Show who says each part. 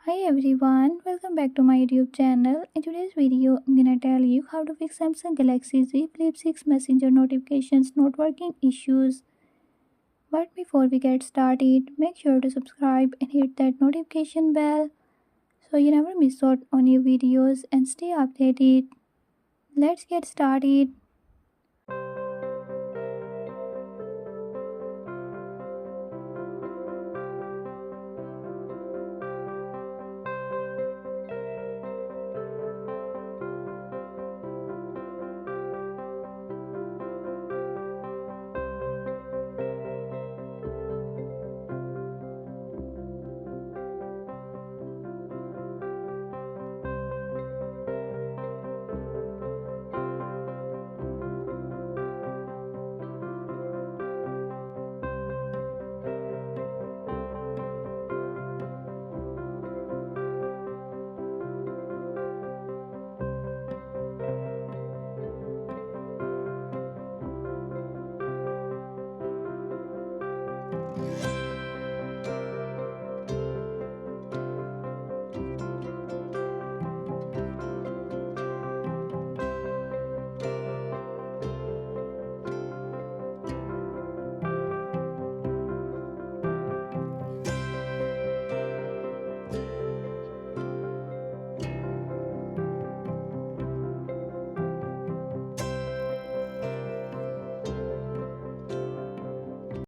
Speaker 1: Hi everyone, welcome back to my YouTube channel. In today's video, I'm gonna tell you how to fix Samsung Galaxy Z Flip 6 Messenger notifications not working issues. But before we get started, make sure to subscribe and hit that notification bell so you never miss out on new videos and stay updated. Let's get started.